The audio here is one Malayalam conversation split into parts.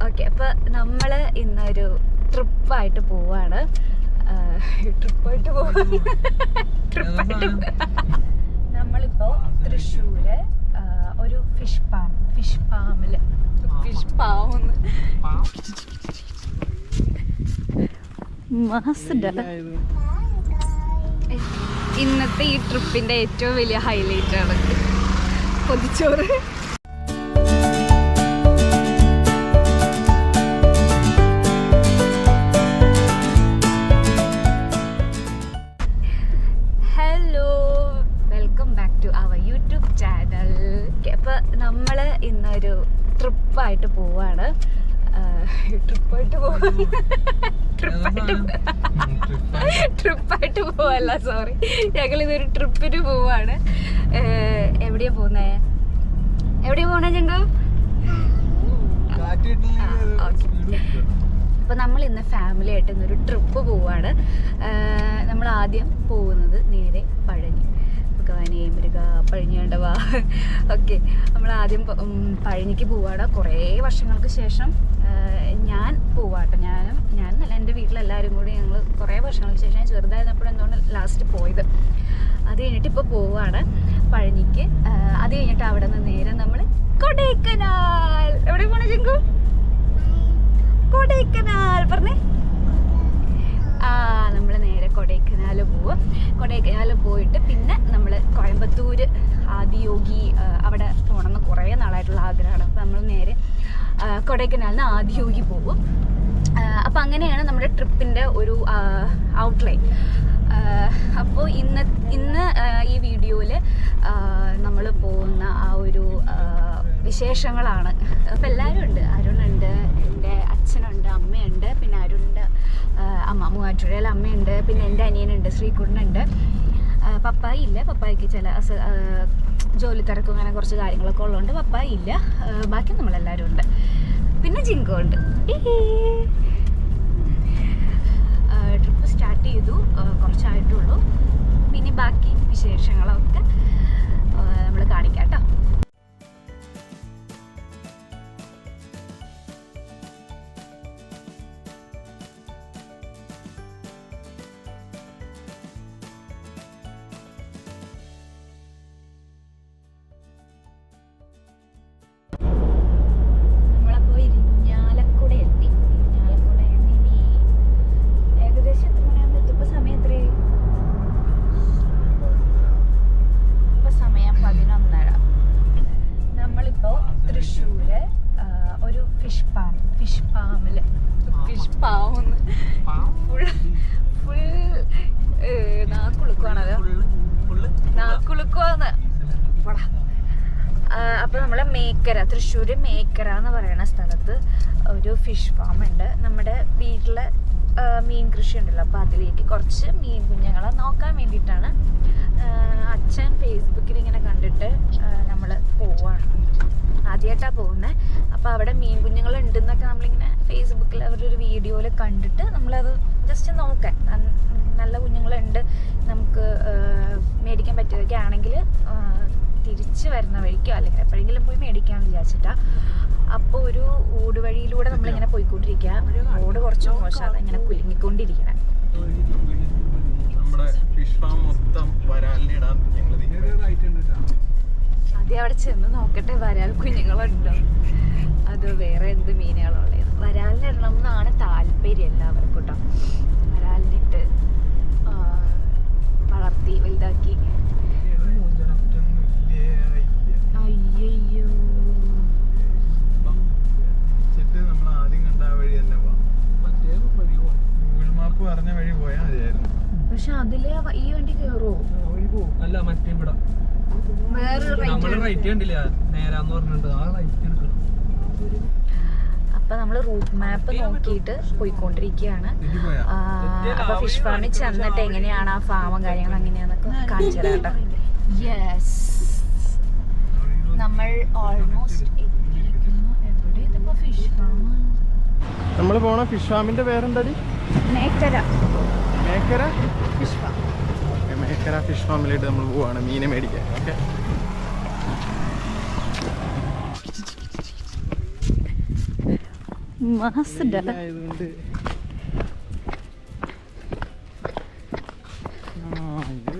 ഓക്കെ, അപ്പോൾ നമ്മൾ ഇന്നൊരു ട്രിപ്പായിട്ട് പോവാണ്. നമ്മളിപ്പോൾ തൃശ്ശൂര് ഒരു ഫിഷ് ഫാമില് ഇന്നത്തെ ഈ ട്രിപ്പിന്റെ ഏറ്റവും വലിയ ഹൈലൈറ്റ് ആണ് പൊതിച്ചോറ്. Hello, welcome back to our YouTube channel. അപ്പോൾ നമ്മൾ ഇന്നൊരു ട്രിപ്പായിട്ട് പോവാണ്. ട്രിപ്പായിട്ട് പോവല്ല, സോറി, ഞങ്ങളിതൊരു ട്രിപ്പിന് പോവാണ്. എവിടെയാ പോന്നേ ചെങ്കു? അപ്പോൾ നമ്മൾ ഇന്ന് ഫാമിലി ആയിട്ട് ഇന്നൊരു ട്രിപ്പ് പോവാണ്. നമ്മൾ ആദ്യം പോകുന്നത് നേരെ പഴനി. ഭഗവാനെ മൃഗ പഴഞ്ഞേണ്ടവാ. ഓക്കെ, നമ്മൾ ആദ്യം പഴനിക്ക് പോവാണ്. കുറേ വർഷങ്ങൾക്ക് ശേഷം ഞാൻ പോവാട്ടോ. ഞാനല്ല, എൻ്റെ വീട്ടിലെല്ലാവരും കൂടി ഞങ്ങൾ കുറേ വർഷങ്ങൾക്ക് ശേഷം ചെറുതായിരുന്നപ്പോഴും എന്തുകൊണ്ട് ലാസ്റ്റ് പോയത്. അത് കഴിഞ്ഞിട്ട് ഇപ്പോൾ പോവാണ് പഴനിക്ക്. അത് കഴിഞ്ഞിട്ട് അവിടെ നിന്ന് നേരെ നമ്മൾ കൊടൈക്കനാൽ. എവിടെ പോണ ചെങ്കു? കൊടൈക്കനാൽ പറഞ്ഞേ. നമ്മൾ നേരെ കൊടൈക്കനാൽ പോവും. കൊടൈക്കനാൽ പോയിട്ട് പിന്നെ നമ്മൾ കോയമ്പത്തൂർ ആദിയോഗി അവിടെ പോകണമെന്ന് കുറേ നാളായിട്ടുള്ള ആഗ്രഹമാണ്. അപ്പോൾ നമ്മൾ നേരെ കൊടൈക്കനാലിന് ആദിയോഗി പോകും. അപ്പോൾ അങ്ങനെയാണ് നമ്മുടെ ട്രിപ്പിൻ്റെ ഒരു ഔട്ട്ലൈൻ. അപ്പോൾ ഇന്ന് ഈ വീഡിയോയിൽ നമ്മൾ പോകുന്ന ആ ഒരു വിശേഷങ്ങളാണ്. അപ്പോൾ എല്ലാവരും ഉണ്ട്. അരുണുണ്ട്, എൻ്റെ അച്ഛനുണ്ട്, അമ്മയുണ്ട്, പിന്നെ അരുണിൻ്റെ അമ്മ മൂവാറ്റുപുഴയിലെ അമ്മയുണ്ട്, പിന്നെ എൻ്റെ അനിയനുണ്ട്, ശ്രീകുട്ടനുണ്ട്. പപ്പായി ഇല്ല, പപ്പായിക്ക് ചില ജോലി തിരക്കും അങ്ങനെ കുറച്ച് കാര്യങ്ങളൊക്കെ ഉള്ളതുകൊണ്ട് പപ്പായി ഇല്ല. ബാക്കി നമ്മളെല്ലാവരും ഉണ്ട്. പിന്നെ ജിങ്കോ ഉണ്ട്. ട്രിപ്പ് സ്റ്റാർട്ട് ചെയ്തു, കുറച്ചായിട്ടുള്ളൂ. പിന്നെ ബാക്കി വിശേഷങ്ങളൊക്കെ നമ്മൾ കാണിക്കാം കേട്ടോ. അപ്പോൾ നമ്മളെ മേക്കര, തൃശ്ശൂർ മേക്കര എന്ന് പറയുന്ന സ്ഥലത്ത് ഒരു ഫിഷ് ഫാം ഉണ്ട്. നമ്മുടെ വീട്ടിലെ മീൻ കൃഷി ഉണ്ടല്ലോ, അപ്പോൾ അതിലേക്ക് കുറച്ച് മീൻ കുഞ്ഞുങ്ങളെ നോക്കാൻ വേണ്ടിയിട്ടാണ്. അച്ഛൻ ഫേസ്ബുക്കിൽ ഇങ്ങനെ കണ്ടിട്ട് നമ്മൾ പോവാണ്. ആദ്യമായിട്ടാണ് പോകുന്നത്. അപ്പോൾ അവിടെ മീൻ കുഞ്ഞുങ്ങൾ ഉണ്ടെന്നൊക്കെ നമ്മളിങ്ങനെ ഫേസ്ബുക്കിൽ അവരുടെ ഒരു വീഡിയോയിൽ കണ്ടിട്ട് നമ്മളത് ജസ്റ്റ് നോക്കാൻ, നല്ല കുഞ്ഞുങ്ങളുണ്ട്, നമുക്ക് മേടിക്കാൻ പറ്റിയതൊക്കെ ആണെങ്കിൽ തിരിച്ച് വരുന്ന വഴിക്കോ അല്ലെങ്കിൽ എപ്പോഴെങ്കിലും പോയി മേടിക്കാമെന്ന് വിചാരിച്ചിട്ടാണ്. അപ്പോൾ ഒരു ഓട് വഴിയിലൂടെ നമ്മളിങ്ങനെ പോയിക്കൊണ്ടിരിക്കുക. റോഡ് കുറച്ച് മോശം, അതിങ്ങനെ കുലുങ്ങിക്കൊണ്ടിരിക്കണം. ആദ്യം അവിടെ ചെന്ന് നോക്കട്ടെ വരാൽ കുഞ്ഞുങ്ങളുണ്ടോ അതോ വേറെ എന്ത് മീനുകളുള്ളത്. വരാലിനിടണം എന്നാണ് താല്പര്യം എല്ലാവർക്കും കേട്ടോ. വരാലിനിട്ട് വളർത്തി വലുതാക്കി. അയ്യോ, നമ്മൾ ആദ്യം കണ്ട വഴി തന്നെ പോവാം. ഗൂഗിൾ മാപ്പ് പറഞ്ഞ വഴി പോയാൽ മതിയായിരുന്നു. പക്ഷെ അതില് ഈ വണ്ടി കയറുമോ? അല്ല, മറ്റേ ഇവിടെ നമ്മള് റൈറ്റ് കണ്ടില്ല, നേരാന്ന് പറഞ്ഞിട്ട് ആ റൈറ്റ് എടുക്കണം. അപ്പൊ നമ്മള് റൂട്ട് മാപ്പ് നോക്കിയിട്ട് പോയിക്കൊണ്ടിരിക്കുകയാണ്. അപ്പൊ ഫിഷ് ഫാമിൽ ചെന്നിട്ട് എങ്ങനെയാണ് ആ ഫാമും കാര്യങ്ങളും എങ്ങനെയാന്നൊക്കെ കാണിച്ചു തരാം കേട്ടോ. യെസ്, നമ്മൾ ഓൾമോസ്റ്റ് എത്തിയിരിക്കുന്നു. എവിടെ ഇതിപ്പോ ഫിഷ് ഫാം? നമ്മൾ പോണ ഫിഷ് ഫാമിന്റെ പേരെന്താടി? Mekkara fish farm. Mekkara fish ഫാമിലായിട്ട് നമ്മൾ പോവാണ് മീനെ മേടിക്കാൻ. ഓക്കെ, ആയതുകൊണ്ട് ഇത്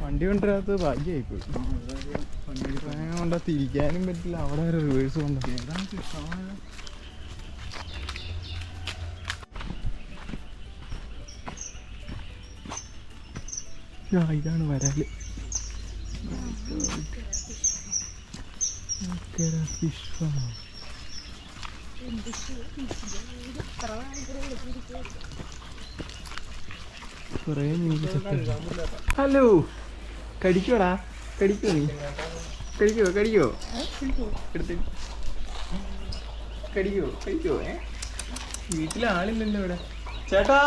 വണ്ടി കൊണ്ടുവരാത്തത് ഭാഗ്യമായിപ്പോയി. വണ്ടി കൊണ്ടാ തിരിക്കാനും പറ്റില്ല, അവിടെ വരെ റിവേഴ്സ് കൊണ്ടു. ഇതാണ് വരാല്. Fish farm. കുറേ ഹലോ, കടിക്കോടാ? കടിക്കോ നീ? കടിക്കോ? കടിക്കോ? എടുത്ത് കടിക്കോ? കടിക്കോ? വീട്ടിൽ ആളില്ലല്ലോ ഇവിടെ. ചേട്ടാ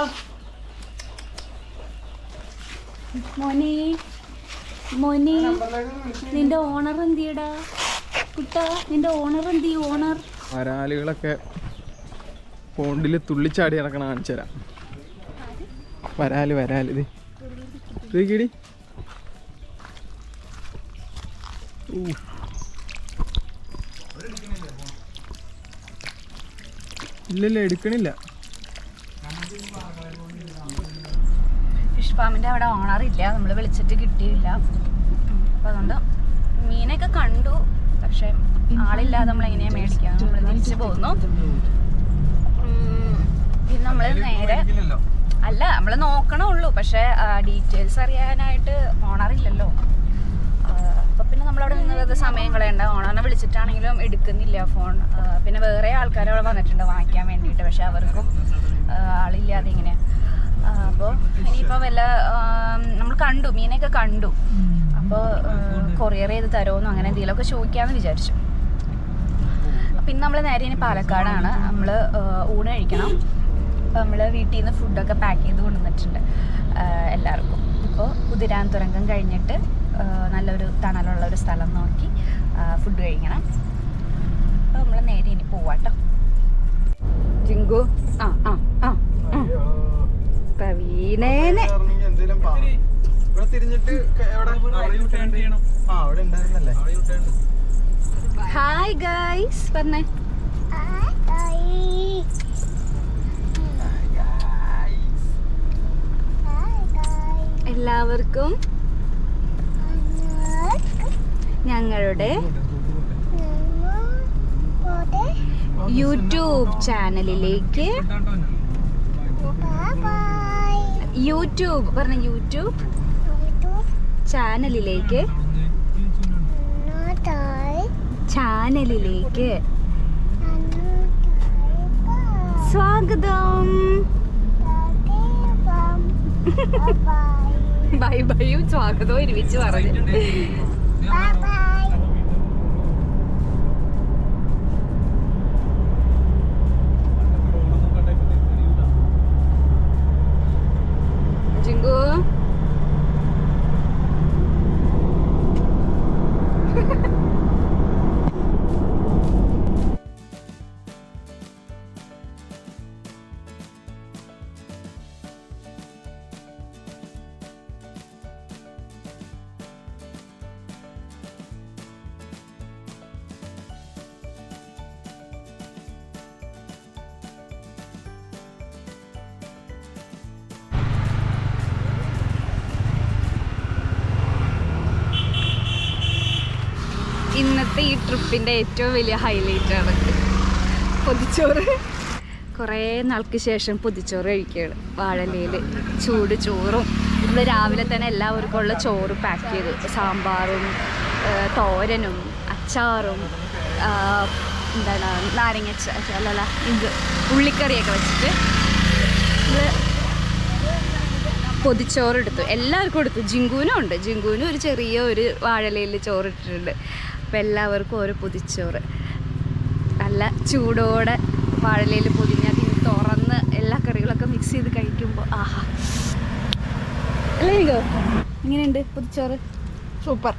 മോനെ, മോനെ, നിന്റെ ഓണർ എന്തിയടാ കുട്ടാ? നിന്റെ ഓണർ എന്തി? ഓണർ വരാലുകളൊക്കെ പോണ്ടിൽ തുള്ളിച്ചാടി ഇറക്കണ കാണിച്ചു തരാം. വരാല് വരാല് ഇത് കിടി. ഇല്ലല്ല, എടുക്കണില്ല. ഫിഷ് ഫാമിൻ്റെ അവിടെ ഓണർ ഇല്ല, നമ്മൾ വിളിച്ചിട്ട് കിട്ടിയില്ല. അപ്പോൾ അതുകൊണ്ട് മീനൊക്കെ കണ്ടു, പക്ഷെ ആളില്ലാതെ നമ്മളെങ്ങനെയാണ് മേടിക്കുക? നമ്മൾ തിരിച്ചു പോകുന്നു. പിന്നെ നമ്മൾ നേരെ അല്ല, നമ്മൾ നോക്കണുള്ളൂ, പക്ഷെ ഡീറ്റെയിൽസ് അറിയാനായിട്ട് ഓണറില്ലല്ലോ. അപ്പോൾ പിന്നെ നമ്മളവിടെ നിന്നത് സമയം കളയണ്ട. ഓണറിനെ വിളിച്ചിട്ടാണെങ്കിലും എടുക്കുന്നില്ല ഫോൺ. പിന്നെ വേറെ ആൾക്കാർ അവിടെ വന്നിട്ടുണ്ട് വാങ്ങിക്കാൻ വേണ്ടിയിട്ട്, പക്ഷെ അവർക്കും ആളില്ലാതെ ഇങ്ങനെ. അപ്പോൾ ഇനിയിപ്പോൾ വല്ല നമ്മൾ കണ്ടു, മീനൊക്കെ കണ്ടു. അപ്പോൾ കൊറിയർ ചെയ്ത് തരുമെന്നോ അങ്ങനെ എന്തെങ്കിലുമൊക്കെ ചോദിക്കാമെന്ന് വിചാരിച്ചു. പിന്നെ നമ്മൾ നേരെ ഇനി പാലക്കാടാണ്. നമ്മൾ ഊണ് കഴിക്കണം. അപ്പോൾ നമ്മൾ വീട്ടിൽ നിന്ന് ഫുഡൊക്കെ പാക്ക് ചെയ്ത് കൊണ്ടുവന്നിട്ടുണ്ട് എല്ലാവർക്കും. ഇപ്പോൾ കുതിരാൻതുരങ്കം കഴിഞ്ഞിട്ട് നല്ലൊരു തണലുള്ള ഒരു സ്ഥലം നോക്കി ഫുഡ് കഴിക്കണം. അപ്പോൾ നമ്മൾ നേരെ ഇനി പോവാട്ടോ. ജിങ്കു ആ ആ ആ പ്രവീണേനെ ഹായ് ഗൈസ് പറഞ്ഞേ. എല്ലാവർക്കും ഞങ്ങളുടെ യൂട്യൂബ് ചാനലിലേക്ക് യൂട്യൂബ് ചാനലിലേക്ക് സ്വാഗതം. ബൈ ബൈയും സ്വാഗതവും ഒരുമിച്ച് പറഞ്ഞു. ജിങ്കു ഇന്നത്തെ ഈ ട്രിപ്പിൻ്റെ ഏറ്റവും വലിയ ഹൈലൈറ്റാണ് പൊതിച്ചോറ്. കുറേ നാൾക്ക് ശേഷം പൊതിച്ചോറ് കഴിക്കുകയാണ് വാഴലയിൽ. ചൂട് ചോറും നമ്മൾ രാവിലെ തന്നെ എല്ലാവർക്കും ഉള്ള ചോറ് പാക്ക് ചെയ്തു. സാമ്പാറും തോരനും അച്ചാറും എന്താണ് നാരങ്ങ അല്ലല്ല ഇത് ഉള്ളിക്കറിയൊക്കെ വെച്ചിട്ട് നമ്മൾ പൊതിച്ചോറ് എടുത്തു. എല്ലാവർക്കും എടുത്തു. ജിങ്കുവിനും ഉണ്ട്. ജിങ്കുവിനും ഒരു ചെറിയ ഒരു വാഴലയിൽ ചോറിട്ടിട്ടുണ്ട്. അപ്പോൾ എല്ലാവർക്കും ഓരോ പൊതിച്ചോറ് നല്ല ചൂടോടെ വാഴലയിൽ പൊതിഞ്ഞ് അതിന് തുറന്ന് എല്ലാ കറികളൊക്കെ മിക്സ് ചെയ്ത് കഴിക്കുമ്പോൾ ആഹാ അല്ലേ നിങ്ങോ? എങ്ങനെയുണ്ട് പൊതിച്ചോറ്? സൂപ്പർ.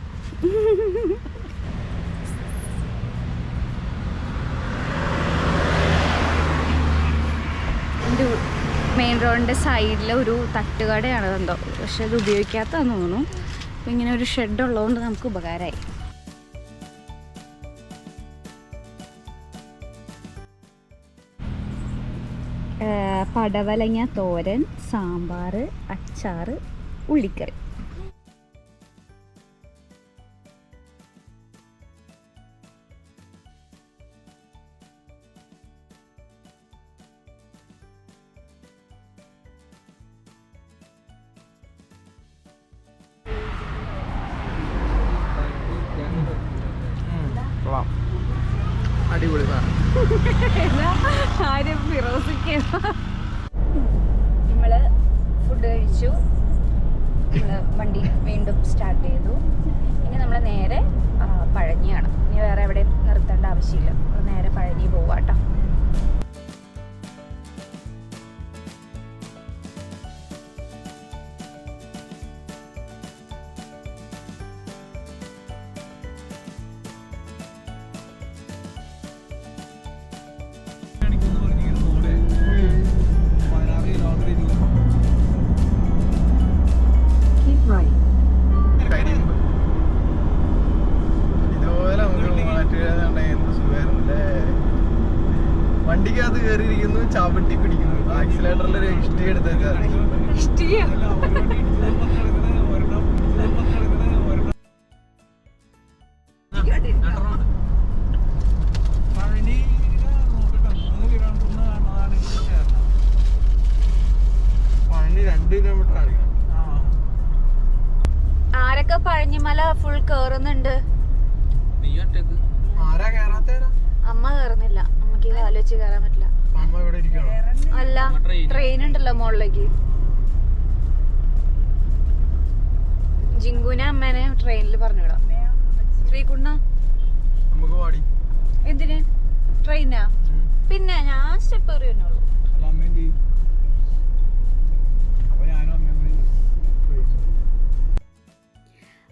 മെയിൻ റോഡിൻ്റെ സൈഡിൽ ഒരു തട്ടുകടയാണ് എന്തോ, പക്ഷെ അത് ഉപയോഗിക്കാത്തതെന്ന് തോന്നുന്നു. അപ്പോൾ ഇങ്ങനെ ഒരു ഷെഡ് ഉള്ളതുകൊണ്ട് നമുക്ക് ഉപകാരമായി. പടവലങ്ങ തോരൻ, സാമ്പാർ, അച്ചാർ, ഉള്ളിക്കറി. അടിപൊളി ആരും നമ്മള് ഫുഡ് കഴിച്ചു, നമ്മള് വണ്ടി വീണ്ടും സ്റ്റാർട്ട് ചെയ്തു. ഇനി നമ്മൾ നേരെ പഴനിയാണ്. ഇനി വേറെ എവിടെയും നിർത്തേണ്ട ആവശ്യമില്ല, നമ്മൾ നേരെ പഴനി പോവാട്ടോ. ഇതുപോലെ നമുക്ക് മാറ്റുക എന്ത് സുഖമായിരുന്നല്ലേ. വണ്ടിക്കകത്ത് കയറിയിരിക്കുന്നു, ചവിട്ടി പിടിക്കുന്നു, ആക്സിലേറ്ററിലൊരു ഹിസ്റ്ററി എടുത്തേക്കാ. പഴനി 2 കിലോമീറ്റർ ആണ്. ആരൊക്കെ പഴനിമല ഫുൾ കേറുന്നുണ്ട്? ആരാ കേറാത്തേരാ? അമ്മ കേറുന്നില്ല, അമ്മക്ക് ആലോചിച്ച് കയറാൻ പറ്റില്ല. അമ്മ ഇവിടെ ഇരിക്കണോ? അല്ല, ട്രെയിൻ ഉണ്ടല്ലോ മുകളിലേക്ക്. ജിങ്കുനെ അമ്മേനെ ട്രെയിനിൽ പറഞ്ഞു വിടാം. ശ്രീകുണ്ണ നമുക്ക് പാടി. എന്തിന്? ട്രെയിനാ? പിന്നെ ഞാൻ സ്റ്റെപ്പ് കയറിയുള്ളൂ.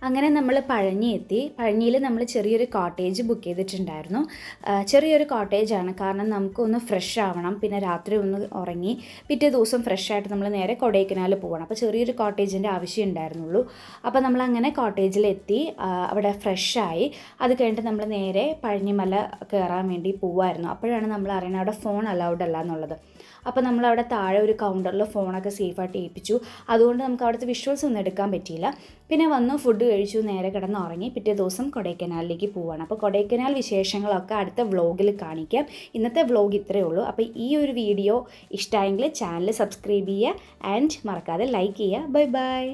അങ്ങനെ നമ്മൾ പഴനി എത്തി. പഴനിയിൽ നമ്മൾ ചെറിയൊരു കോട്ടേജ് ബുക്ക് ചെയ്തിട്ടുണ്ടായിരുന്നു. ചെറിയൊരു കോട്ടേജാണ്, കാരണം നമുക്കൊന്ന് ഫ്രഷ് ആവണം, പിന്നെ രാത്രി ഒന്ന് ഉറങ്ങി പിറ്റേ ദിവസം ഫ്രഷ് ആയിട്ട് നമ്മൾ നേരെ കൊടൈക്കനാൽ പോകണം. അപ്പോൾ ചെറിയൊരു കോട്ടേജിൻ്റെ ആവശ്യം ഉണ്ടായിരുന്നുള്ളൂ. അപ്പോൾ നമ്മളങ്ങനെ കോട്ടേജിലെത്തി, അവിടെ ഫ്രഷായി. അത് കഴിഞ്ഞിട്ട് നമ്മൾ നേരെ പഴനിമല കയറാൻ വേണ്ടി പോവായിരുന്നു. അപ്പോഴാണ് നമ്മൾ അറിയുന്നത് അവിടെ ഫോൺ അലൗഡ് അല്ല എന്നുള്ളത്. അപ്പോൾ നമ്മളവിടെ താഴെ ഒരു കൗണ്ടറിൽ ഫോണൊക്കെ സേഫായിട്ട് ഏൽപ്പിച്ചു. അതുകൊണ്ട് നമുക്ക് അവിടുത്തെ വിഷ്വൽസ് ഒന്നും എടുക്കാൻ പറ്റിയില്ല. പിന്നെ വന്നു, ഫുഡ് കഴിച്ചു, നേരെ കിടന്ന് ഉറങ്ങി. പിറ്റേ ദിവസം കൊടൈക്കനാലിലേക്ക് പോവാണ്. അപ്പോൾ കൊടൈക്കനാൽ വിശേഷങ്ങളൊക്കെ അടുത്ത വ്ളോഗിൽ കാണിക്കാം. ഇന്നത്തെ വ്ളോഗ് ഇത്രയേ ഉള്ളൂ. അപ്പോൾ ഈ ഒരു വീഡിയോ ഇഷ്ടമായെങ്കിൽ ചാനൽ സബ്സ്ക്രൈബ് ചെയ്യുക ആൻഡ് മറക്കാതെ ലൈക്ക് ചെയ്യുക. Bye bye.